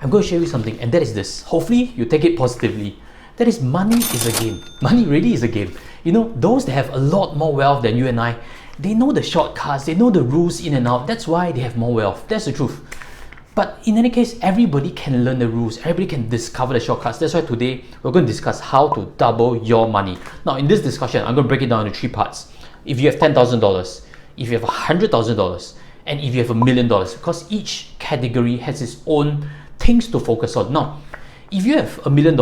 I'm going to share with you something, and that is this. Hopefully, you take it positively. That is, money is a game. Money really is a game. You know, those that have a lot more wealth than you and I, they know the shortcuts, they know the rules in and out. That's why they have more wealth. That's the truth. But in any case, everybody can learn the rules. Everybody can discover the shortcuts. That's why today we're going to discuss how to double your money. Now, in this discussion, I'm going to break it down into 3 parts. If you have $10,000, if you have $100,000, and if you have $1 million, because each category has its own things to focus on. Now, if you have $1 million,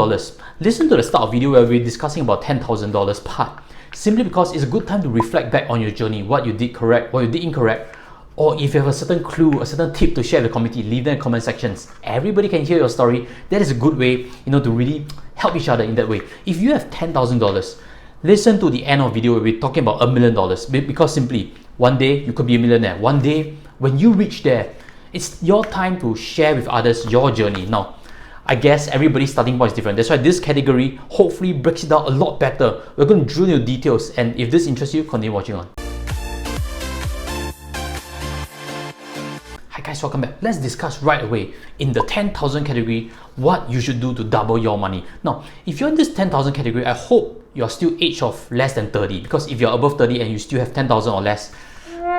listen to the start of the video where we're discussing about $10,000 part, simply because it's a good time to reflect back on your journey, what you did correct, what you did incorrect, or if you have a certain clue, a certain tip to share with the community, leave them in the comment sections. Everybody can hear your story. That is a good way, to really help each other in that way. If you have $10,000, listen to the end of the video where we're talking about $1 million, because simply, one day you could be a millionaire. One day, when you reach there, it's your time to share with others your journey. Now, I guess everybody's starting point is different. That's why this category hopefully breaks it down a lot better. We're going to drill into details, and if this interests you, continue watching on. Hi guys, welcome back. Let's discuss right away in the 10,000 category what you should do to double your money. Now, if you're in this 10,000 category, I hope you're still age of less than 30, because if you're above 30 and you still have 10,000 or less,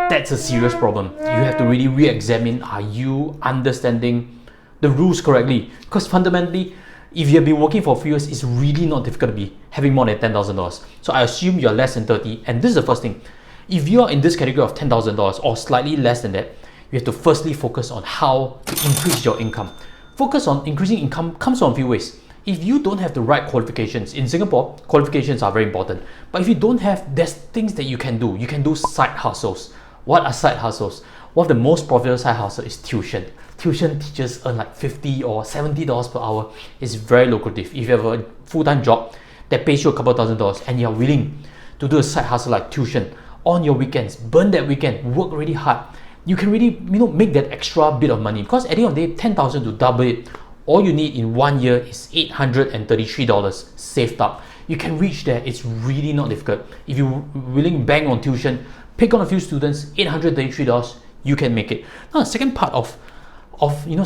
that's a serious problem. You have to really re-examine, are you understanding the rules correctly? Because fundamentally, if you have been working for a few years, it's really not difficult to be having more than $10,000. So I assume you're less than 30, and this is the first thing. If you're in this category of $10,000 or slightly less than that, you have to firstly focus on how to increase your income. Focus on increasing income comes from a few ways. If you don't have the right qualifications, in Singapore, qualifications are very important. But if you don't have, there's things that you can do. You can do side hustles. What are side hustles? One of the most profitable side hustles is tuition. Tuition teachers earn like $50 or $70 per hour. It's very lucrative. If you have a full-time job that pays you a couple $1,000 and you're willing to do a side hustle like tuition on your weekends, burn that weekend, work really hard, you can really make that extra bit of money. Because at the end of the day, 10,000 to double it, all you need in 1 year is $833 saved up. You can reach there. It's really not difficult. If you're willing to bang on tuition, pick on a few students, $833, you can make it. Now, the second part of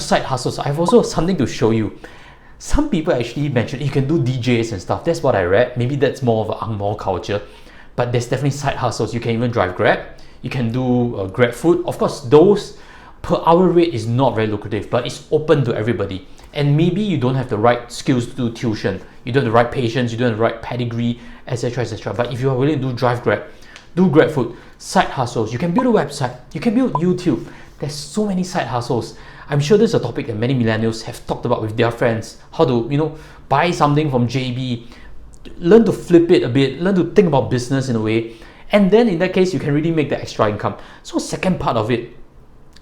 side hustles, I have also something to show you. Some people actually mentioned you can do DJs and stuff. That's what I read. Maybe that's more of an Angmoh culture, but there's definitely side hustles. You can even drive Grab. You can do Grabfood. Of course, those per hour rate is not very lucrative, but it's open to everybody. And maybe you don't have the right skills to do tuition. You don't have the right patience. You don't have the right pedigree, etc., etc. But if you are willing to do drive Grab, do Grabfood, side hustles. You can build a website. You can build YouTube. There's so many side hustles. I'm sure this is a topic that many millennials have talked about with their friends. How to, buy something from JB, learn to flip it a bit, learn to think about business in a way. And then in that case, you can really make the extra income. So second part of it,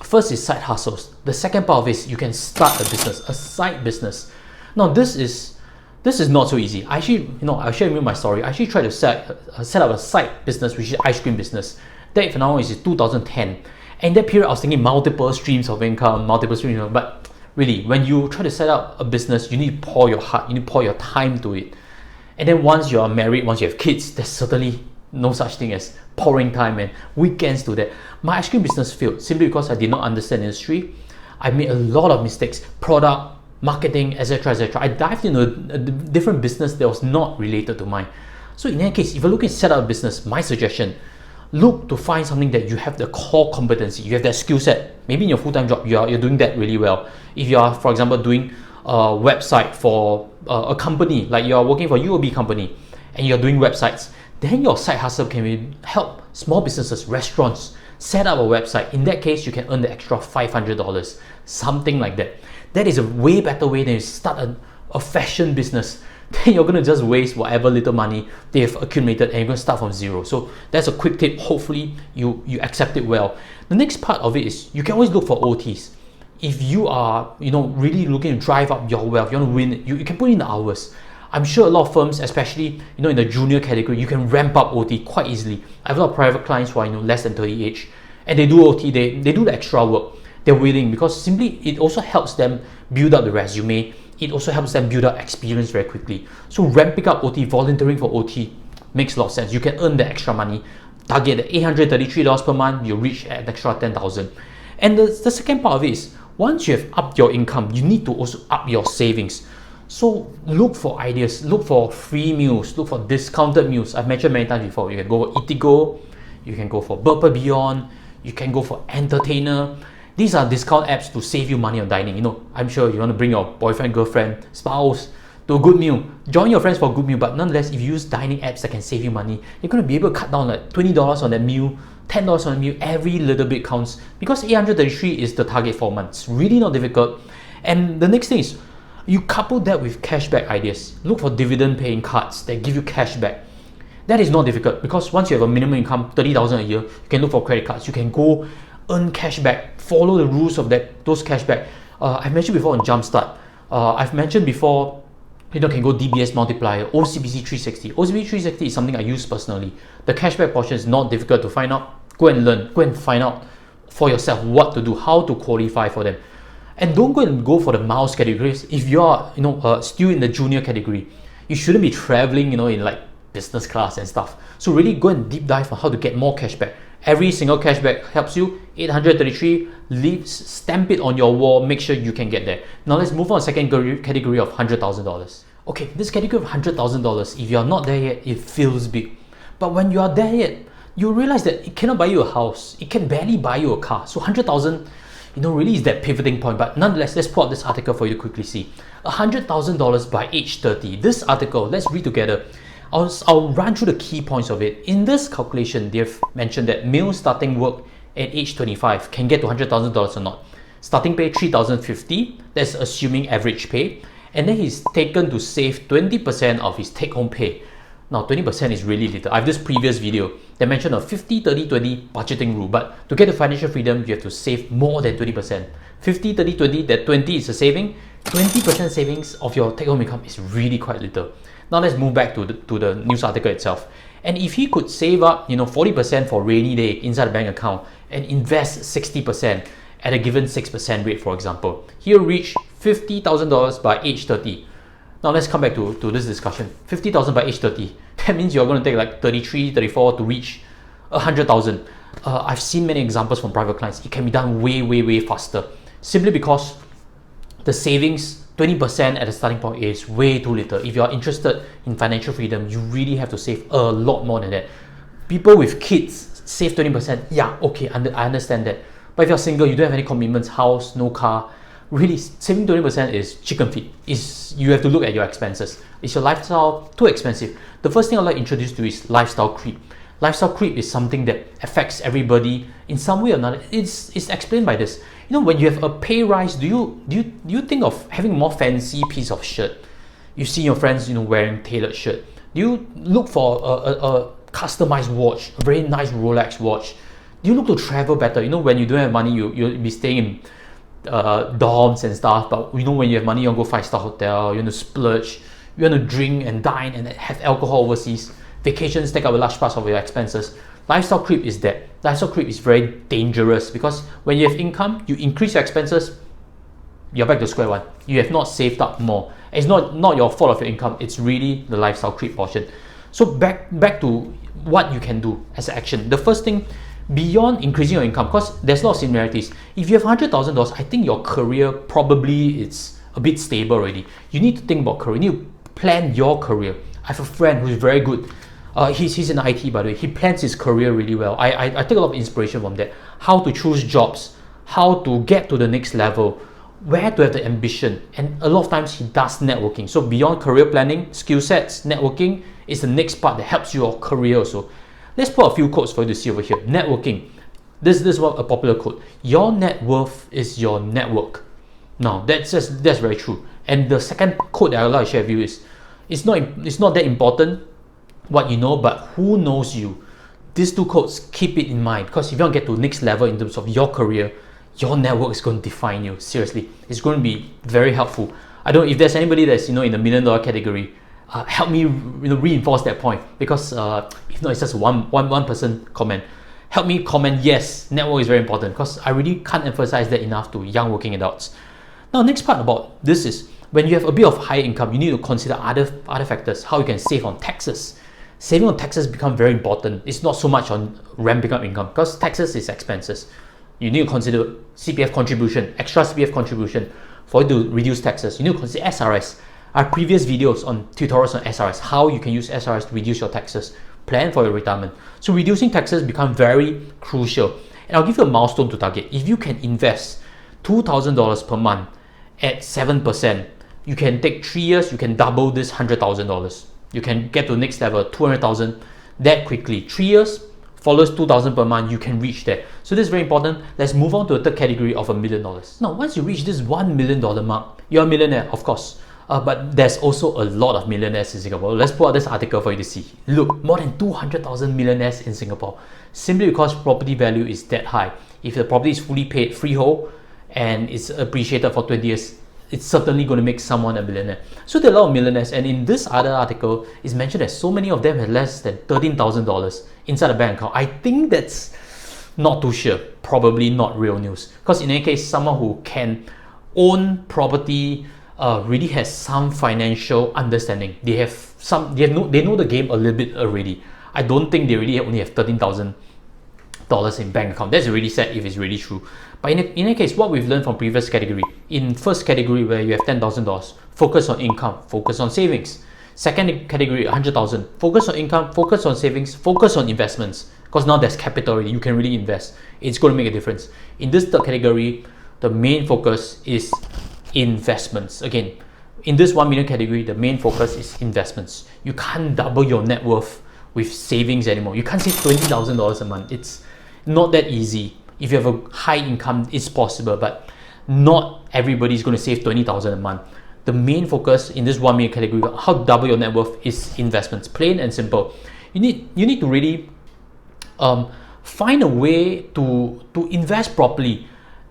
first is side hustles. The second part of it is you can start a business, a side business. Now this is not so easy. I actually, I'll share with you my story. I actually tried to set up a side business, which is ice cream business. That for now is 2010. And in that period, I was thinking multiple streams of income, but really, when you try to set up a business, you need to pour your heart, you need to pour your time to it. And then once you are married, once you have kids, there's certainly no such thing as pouring time and weekends to that. My ice cream business failed simply because I did not understand the industry. I made a lot of mistakes, product, marketing, etc., etc. I dived into a different business that was not related to mine. So in any case, if you're looking to set up a business, my suggestion, look to find something that you have the core competency, you have that skill set. Maybe in your full-time job, you're doing that really well. If you are, for example, doing a website for a company, like you're working for a UOB company and you're doing websites, then your side hustle can help small businesses, restaurants, set up a website. In that case, you can earn the extra $500, something like that. That is a way better way than you start a fashion business. Then you're going to just waste whatever little money they've accumulated and you're going to start from zero. So that's a quick tip. Hopefully you accept it well. The next part of it is you can always look for OTs. If you are really looking to drive up your wealth, you want to win, you can put in the hours. I'm sure a lot of firms, especially in the junior category, you can ramp up OT quite easily. I have a lot of private clients who are less than 30 age, and they do OT. They do the extra work. They're willing because simply it also helps them build up the resume. It also helps them build up experience very quickly. So ramping up OT, volunteering for OT makes a lot of sense. You can earn the extra money. Target the $833 per month. You reach an extra 10,000. And the second part of it is once you have upped your income, you need to also up your savings. So look for ideas, look for free meals, look for discounted meals. I've mentioned many times before, you can go for Eatigo, you can go for Burper Beyond, you can go for Entertainer. These are discount apps to save you money on dining. You know, I'm sure you want to bring your boyfriend, girlfriend, spouse to a good meal. Join your friends for a good meal, but nonetheless, if you use dining apps that can save you money, you're going to be able to cut down like $20 on that meal, $10 on a meal. Every little bit counts, because 833 is the target for a month. It's really not difficult. And the next thing is, you couple that with cashback ideas. Look for dividend paying cards that give you cashback. That is not difficult, because once you have a minimum income, 30,000 a year, you can look for credit cards. You can go earn cashback, follow the rules of those cashback. I've mentioned before on JumpStart. I've mentioned before, you can go DBS Multiplier, OCBC 360. OCBC 360 is something I use personally. The cashback portion is not difficult to find out. Go and learn, go and find out for yourself what to do, how to qualify for them. And don't go for the miles categories. If you are, still in the junior category, you shouldn't be traveling, in like business class and stuff. So really go and deep dive on how to get more cashback. Every single cashback helps you. 833, stamp it on your wall, make sure you can get there. Now let's move on to second category of $100,000. Okay, this category of $100,000, if you're not there yet, it feels big. But when you are there yet, you realize that it cannot buy you a house. It can barely buy you a car. So 100,000, really is that pivoting point. But nonetheless, let's pull up this article for you to quickly see. $100,000 by age 30. This article, let's read together. I'll run through the key points of it. In this calculation, they've mentioned that males starting work at age 25 can get to $100,000 or not. Starting pay $3,050, that's assuming average pay. And then he's taken to save 20% of his take-home pay. Now 20% is really little. I have this previous video that mentioned a 50-30-20 budgeting rule, but to get the financial freedom, you have to save more than 20%. 50-30-20, that 20 is a saving. 20% savings of your take-home income is really quite little. Now let's move back to the news article itself. And if he could save up, 40% for rainy day inside the bank account and invest 60% at a given 6% rate, for example, he'll reach $50,000 by age 30. Now let's come back to this discussion. 50,000 by age 30. That means you're going to take like 33, 34 to reach 100,000. I've seen many examples from private clients. It can be done way, way, way faster. Simply because the savings, 20% at the starting point is way too little. If you're interested in financial freedom, you really have to save a lot more than that. People with kids save 20%. Yeah, okay, I understand that. But if you're single, you don't have any commitments, house, no car, really saving 20% is chicken feed. You have to look at your expenses. Is your lifestyle too expensive? The first thing I'd like to introduce to you is lifestyle creep. Lifestyle creep is something that affects everybody in some way or another. It's explained by this. When you have a pay rise, do you think of having more fancy piece of shirt? You see your friends, wearing tailored shirt. Do you look for a customized watch, a very nice Rolex watch? Do you look to travel better? When you don't have money, you'll be staying in dorms and stuff. But when you have money, you want to go 5-star hotel. You want to splurge. You want to drink and dine and have alcohol overseas. Vacations take up a large part of your expenses. Lifestyle creep is that. Lifestyle creep is very dangerous, because when you have income, you increase your expenses, you're back to square one. You have not saved up more. It's not your fault of your income. It's really the lifestyle creep portion. So back to what you can do as an action. The first thing, beyond increasing your income, because there's a lot of similarities. If you have $100,000, I think your career probably it's a bit stable already. You need to think about career. You need to plan your career. I have a friend who's very good. He's in IT, by the way. He plans his career really well. I take a lot of inspiration from that. How to choose jobs, how to get to the next level, where to have the ambition. And a lot of times he does networking. So beyond career planning, skill sets, networking is the next part that helps your career also. Let's put a few quotes for you to see over here. Networking. This is a popular quote. Your net worth is your network. Now that's very true. And the second quote that I would like to share with you is, it's not that important what you know, but who knows you. These two quotes, keep it in mind, because if you want to get to the next level in terms of your career, your network is going to define you. Seriously, it's going to be very helpful. I don't know if there's anybody that's in the $1 million category. Help me reinforce that point, because if not, it's just one person comment. Help me comment, yes, network is very important, because I really can't emphasize that enough to young working adults. Now, next part about this is, when you have a bit of high income, you need to consider other factors, how you can save on taxes. Saving on taxes become very important. It's not so much on ramping up income, because taxes is expenses. you need to consider CPF contribution, extra CPF contribution for you to reduce taxes. You need to consider SRS. Our previous videos on tutorials on SRS, how you can use SRS to reduce your taxes, plan for your retirement. So reducing taxes become very crucial. And I'll give you a milestone to target. If you can invest $2,000 per month at 7%, you can take 3 years, you can double this $100,000. You can get to the next level, 200,000 that quickly. 3 years follows 2,000 per month, you can reach that. So this is very important. Let's move on to the third category of $1 million. Now, once you reach this $1 million mark, you're a millionaire, of course. But there's also a lot of millionaires in Singapore. Let's pull out this article for you to see. Look, more than 200,000 millionaires in Singapore, simply because property value is that high. If the property is fully paid freehold and it's appreciated for 20 years, it's certainly going to make someone a millionaire. So there are a lot of millionaires, and in this other article, it's mentioned that so many of them have less than $13,000 inside a bank account. I think that's not too sure, probably not real news. Because in any case, someone who can own property really has some financial understanding. They know the game a little bit already. I don't think they really only have $13,000 in bank account. That's really sad if it's really true. But in any case, what we've learned from previous category, in first category where you have $10,000, focus on income, focus on savings. Second category, 100,000, focus on income, focus on savings, focus on investments. Because now there's capital already, you can really invest. It's going to make a difference. In this third category, the main focus is investments. Again, in this 1 million category, the main focus is investments. You can't double your net worth with savings anymore. You can't save $20,000 a month. It's not that easy. If you have a high income, it's possible, but not everybody is going to save $20,000 a month. The main focus in this 1 million category, how to double your net worth, is investments. Plain and simple. You need to really find a way to invest properly.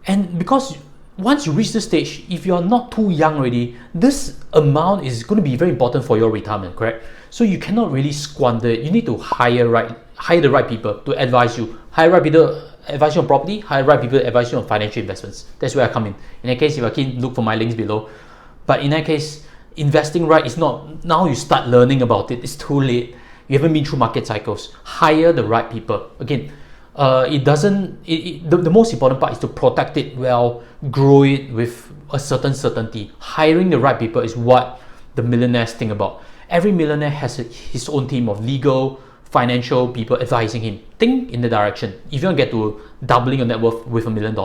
And because once you reach this stage, if you're not too young already, this amount is going to be very important for your retirement, correct? So you cannot really squander it. You need to hire the right people to advise you. Hire right people advise you on property, hire right people advise you on financial investments. That's where I come in. In that case, if you're keen, look for my links below. But in that case, investing right is not, now you start learning about it, it's too late. You haven't been through market cycles. Hire the right people. Again, the most important part is to protect it well, grow it with a certain certainty. Hiring the right people is what the millionaires think about. Every millionaire has his own team of legal, financial people advising him. Think in the direction. If you want to get to doubling your net worth with $1 million.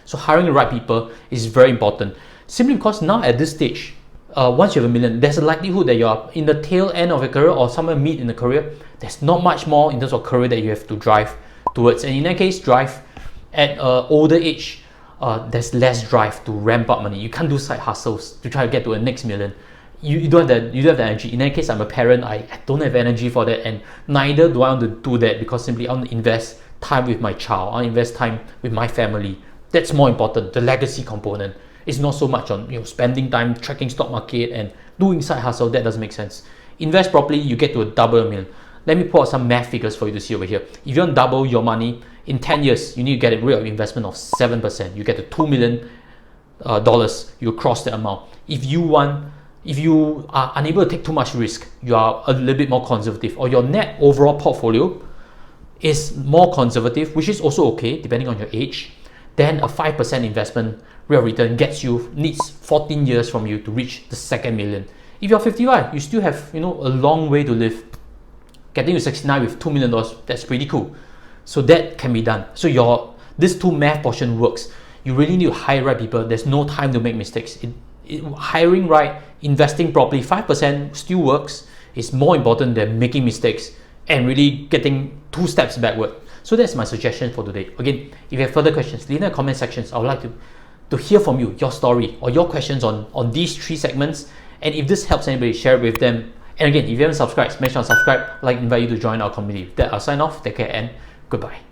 So hiring the right people is very important. Simply because now at this stage, once you have $1 million, there's a likelihood that you're in the tail end of your career or somewhere mid in the career. There's not much more in terms of career that you have to drive towards. And in that case, drive at older age, there's less drive to ramp up money. You can't do side hustles to try to get to a next million. You don't have the energy. In that case, I'm a parent, I don't have energy for that, and neither do I want to do that, because simply I want to invest time with my child, I want to invest time with my family. That's more important. The legacy component is not so much on spending time tracking stock market and doing side hustle. That doesn't make sense. Invest properly, you get to a double $1 million. Let me pull out some math figures for you to see over here. If you want to double your money in 10 years, you need to get a rate of investment of 7%. You get to $2 million, you cross the amount. If you are unable to take too much risk, you are a little bit more conservative, or your net overall portfolio is more conservative, which is also okay depending on your age, then a 5% investment rate of return needs 14 years from you to reach the second million. If you're 55, you still have a long way to live. Getting to 69 with $2 million, that's pretty cool. So that can be done. So this two math portion works. You really need to hire right people. There's no time to make mistakes. Hiring right, investing properly, 5% still works. It's more important than making mistakes and really getting 2 steps backward. So that's my suggestion for today. Again, if you have further questions, leave in the comment sections. I would like to hear from you, your story or your questions on these 3 segments. And if this helps anybody, share it with them. And again, if you haven't subscribed, make sure to subscribe. I'd like to invite you to join our community. With that, I'll sign off. Take care and goodbye.